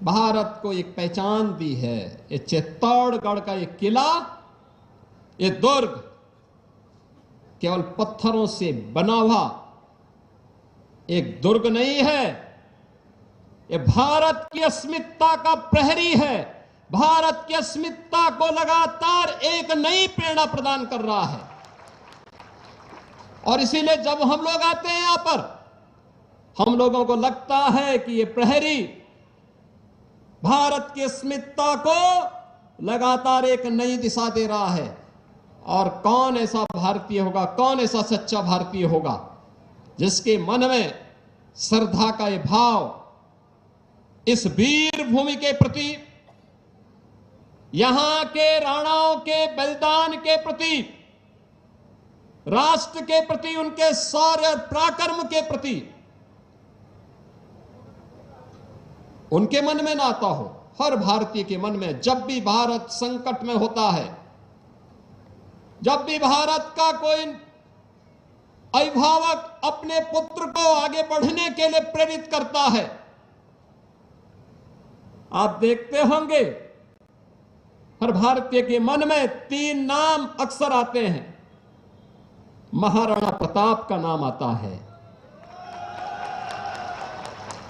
भारत को एक पहचान दी है। ये चित्तौड़गढ़ का ये किला, ये दुर्ग केवल पत्थरों से बना हुआ एक दुर्ग नहीं है, ये भारत की अस्मिता का प्रहरी है। भारत की अस्मिता को लगातार एक नई प्रेरणा प्रदान कर रहा है। और इसीलिए जब हम लोग आते हैं यहां पर, हम लोगों को लगता है कि ये प्रहरी भारत की अस्मिता को लगातार एक नई दिशा दे रहा है। और कौन ऐसा भारतीय होगा, कौन ऐसा सच्चा भारतीय होगा जिसके मन में श्रद्धा का ये भाव इस वीर भूमि के प्रति, यहां के राणाओं के बलिदान के प्रति, राष्ट्र के प्रति, उनके शौर्य और पराक्रम के प्रति उनके मन में ना आता हो। हर भारतीय के मन में जब भी भारत संकट में होता है, जब भी भारत का कोई अभिभावक अपने पुत्र को आगे बढ़ने के लिए प्रेरित करता है, आप देखते होंगे हर भारतीय के मन में 3 नाम अक्सर आते हैं। महाराणा प्रताप का नाम आता है,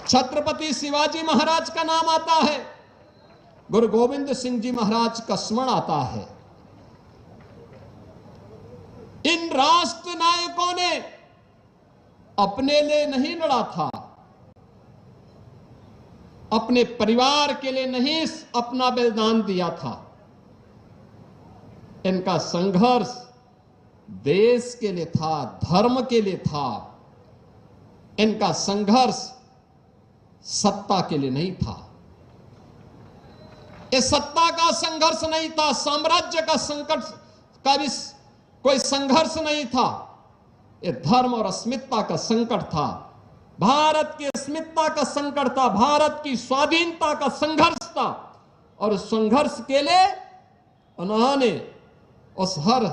छत्रपति शिवाजी महाराज का नाम आता है, गुरु गोविंद सिंह जी महाराज का स्मरण आता है। इन राष्ट्र नायकों ने अपने लिए नहीं लड़ा था, अपने परिवार के लिए नहीं अपना बलिदान दिया था। इनका संघर्ष देश के लिए था, धर्म के लिए था। इनका संघर्ष सत्ता के लिए नहीं था। ये सत्ता का संघर्ष नहीं था, साम्राज्य का संकट का भी कोई संघर्ष नहीं था। ये धर्म और अस्मिता का संकट था, भारत की अस्मिता का संकट था, भारत की स्वाधीनता का संघर्ष था। और उस संघर्ष के लिए उन्होंने उस हर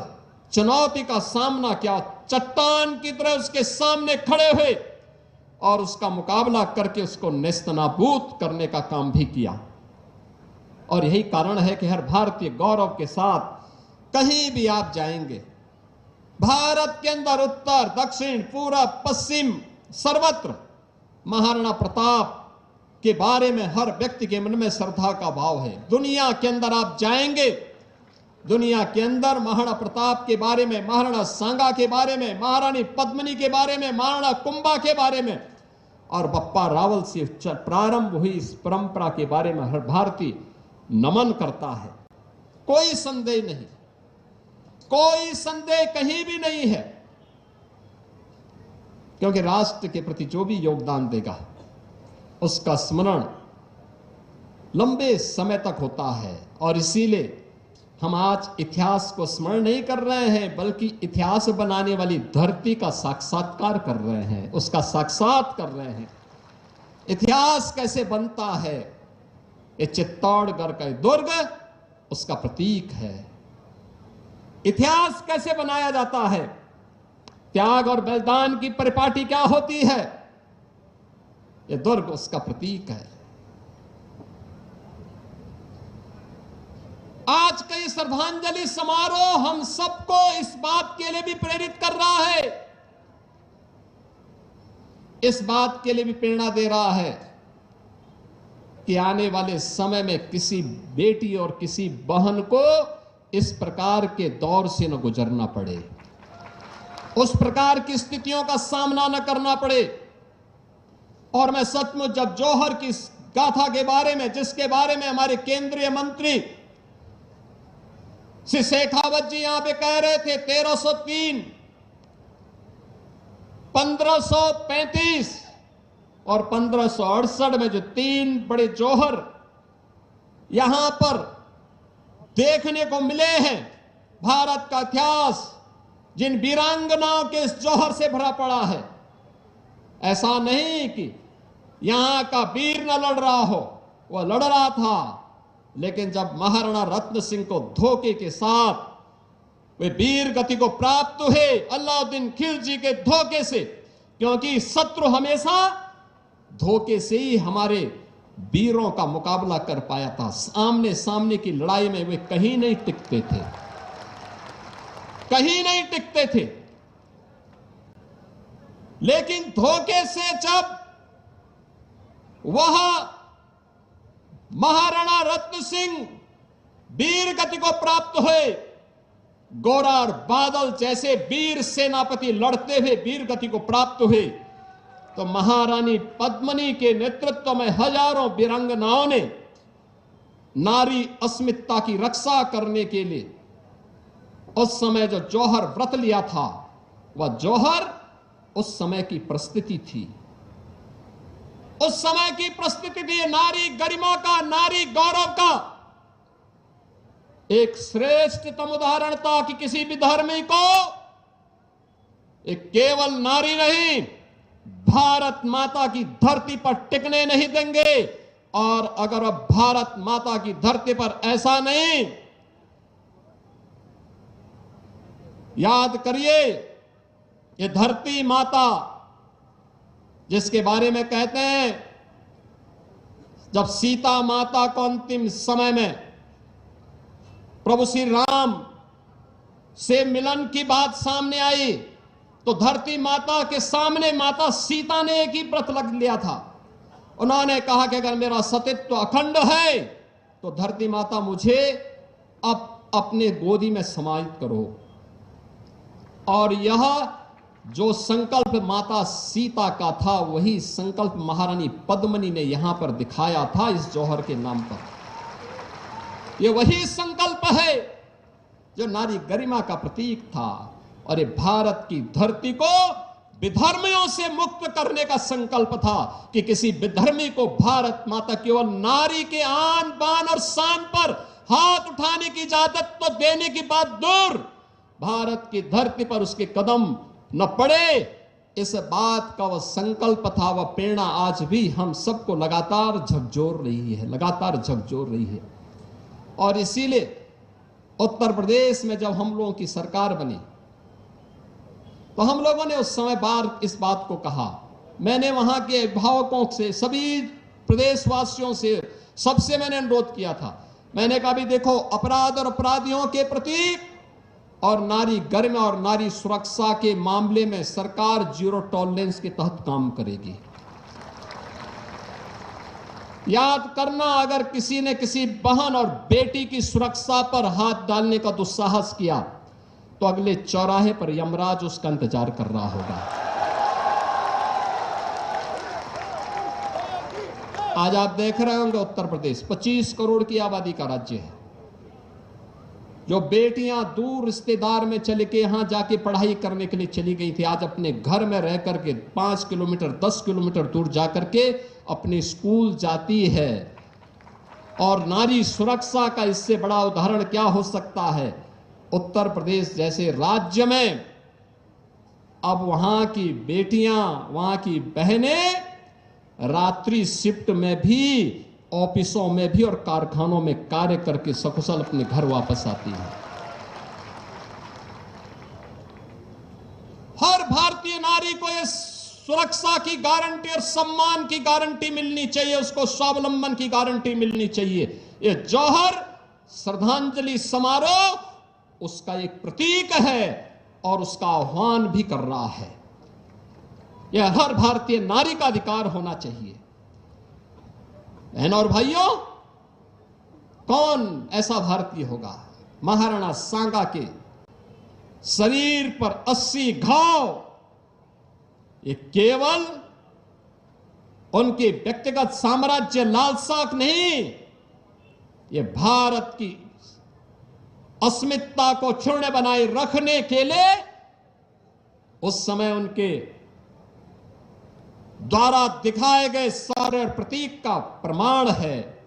चुनौती का सामना किया, चट्टान की तरह उसके सामने खड़े हुए और उसका मुकाबला करके उसको नेस्तनाबूद करने का काम भी किया। और यही कारण है कि हर भारतीय गौरव के साथ कहीं भी आप जाएंगे, भारत के अंदर उत्तर दक्षिण पूरब पश्चिम सर्वत्र महाराणा प्रताप के बारे में हर व्यक्ति के मन में श्रद्धा का भाव है। दुनिया के अंदर आप जाएंगे, दुनिया के अंदर महाराणा प्रताप के बारे में, महाराणा सांगा के बारे में, महारानी पद्मिनी के बारे में, महाराणा कुंभा के बारे में और बप्पा रावल से प्रारंभ हुई इस परंपरा के बारे में हर भारतीय नमन करता है। कोई संदेह नहीं, कोई संदेह कहीं भी नहीं है, क्योंकि राष्ट्र के प्रति जो भी योगदान देगा उसका स्मरण लंबे समय तक होता है। और इसीलिए हम आज इतिहास को स्मरण नहीं कर रहे हैं, बल्कि इतिहास बनाने वाली धरती का साक्षात्कार कर रहे हैं, उसका साक्षात कर रहे हैं। इतिहास कैसे बनता है, ये चित्तौड़गढ़ का दुर्ग उसका प्रतीक है। इतिहास कैसे बनाया जाता है, त्याग और बलिदान की परिपाटी क्या होती है, ये दुर्ग उसका प्रतीक है। आज का ये श्रद्धांजलि समारोह हम सबको इस बात के लिए भी प्रेरित कर रहा है, इस बात के लिए भी प्रेरणा दे रहा है कि आने वाले समय में किसी बेटी और किसी बहन को इस प्रकार के दौर से न गुजरना पड़े, उस प्रकार की स्थितियों का सामना न करना पड़े। और मैं सचमुच जब जौहर की गाथा के बारे में, जिसके बारे में हमारे केंद्रीय मंत्री श्री शेखावत जी यहां पे कह रहे थे 1303, 1535 और 1568 में जो 3 बड़े जौहर यहां पर देखने को मिले हैं, भारत का इतिहास जिन वीरांगनाओं के इस जौहर से भरा पड़ा है। ऐसा नहीं कि यहां का वीर न लड़ रहा हो, वह लड़ रहा था, लेकिन जब महाराणा रत्न सिंह को धोखे के साथ वे वीर गति को प्राप्त हुए अलाउद्दीन खिलजी के धोखे से, क्योंकि शत्रु हमेशा धोखे से ही हमारे वीरों का मुकाबला कर पाया था। सामने सामने की लड़ाई में वे कहीं नहीं टिकते थे, कहीं नहीं टिकते थे। लेकिन धोखे से जब वह महाराणा रत्न सिंह वीर गति को प्राप्त हुए, गोरा और बादल जैसे वीर सेनापति लड़ते हुए वीर गति को प्राप्त हुए, तो महारानी पद्मिनी के नेतृत्व में हजारों वीरांगनाओं ने नारी अस्मिता की रक्षा करने के लिए उस समय जो जौहर व्रत लिया था, वह जौहर उस समय की परिस्थिति थी, उस समय की परिस्थिति थी। नारी गरिमा का, नारी गौरव का एक श्रेष्ठतम उदाहरण था कि किसी भी धर्मी को एक केवल नारी नहीं, भारत माता की धरती पर टिकने नहीं देंगे। और अगर अब भारत माता की धरती पर ऐसा नहीं, याद करिए, ये धरती माता जिसके बारे में कहते हैं, जब सीता माता को अंतिम समय में प्रभु श्री राम से मिलन की बात सामने आई, तो धरती माता के सामने माता सीता ने एक ही व्रत लग लिया था। उन्होंने कहा कि अगर मेरा सतीत्व अखंड है तो धरती माता मुझे अब अपने गोदी में समाहित करो। और यह जो संकल्प माता सीता का था, वही संकल्प महारानी पद्मिनी ने यहां पर दिखाया था इस जौहर के नाम पर। यह वही संकल्प है जो नारी गरिमा का प्रतीक था, और ये भारत की धरती को विधर्मियों से मुक्त करने का संकल्प था कि किसी विधर्मी को भारत माता केवल नारी के आन बान और शान पर हाथ उठाने की इजाजत तो देने की बात दूर, भारत की धरती पर उसके कदम न पड़े, इस बात का वह संकल्प था, वह प्रेरणा आज भी हम सबको लगातार झकझोर रही है, लगातार झकझोर रही है। और इसीलिए उत्तर प्रदेश में जब हम लोगों की सरकार बनी, तो हम लोगों ने उस समय बार इस बात को कहा, मैंने वहां के अभिभावकों से, सभी प्रदेशवासियों से, सबसे मैंने अनुरोध किया था, मैंने कहा भी देखो, अपराध और अपराधियों के प्रतीक और नारी गरिमा और नारी सुरक्षा के मामले में सरकार जीरो टॉलरेंस के तहत काम करेगी। याद करना, अगर किसी ने किसी बहन और बेटी की सुरक्षा पर हाथ डालने का दुस्साहस किया तो अगले चौराहे पर यमराज उसका इंतजार कर रहा होगा। आज आप देख रहे होंगे उत्तर प्रदेश 25 करोड़ की आबादी का राज्य है। जो बेटियां दूर रिश्तेदार में चले के यहां जाके पढ़ाई करने के लिए चली गई थी, आज अपने घर में रह करके 5 किलोमीटर 10 किलोमीटर दूर जाकर के अपने स्कूल जाती है। और नारी सुरक्षा का इससे बड़ा उदाहरण क्या हो सकता है? उत्तर प्रदेश जैसे राज्य में अब वहां की बेटियां, वहां की बहनें रात्रि शिफ्ट में भी, ऑफिसों में भी और कारखानों में कार्य करके सकुशल अपने घर वापस आती है। हर भारतीय नारी को इस सुरक्षा की गारंटी और सम्मान की गारंटी मिलनी चाहिए, उसको स्वावलंबन की गारंटी मिलनी चाहिए। ये जौहर श्रद्धांजलि समारोह उसका एक प्रतीक है और उसका आह्वान भी कर रहा है। यह हर भारतीय नारी का अधिकार होना चाहिए। बहनों और भाइयों, कौन ऐसा भारतीय होगा? महाराणा सांगा के शरीर पर 80 घाव, ये केवल उनके व्यक्तिगत साम्राज्य लालसा नहीं, ये भारत की अस्मिता को क्षुण्ण बनाए रखने के लिए उस समय उनके द्वारा दिखाए गए शौर्य प्रतीक का प्रमाण है।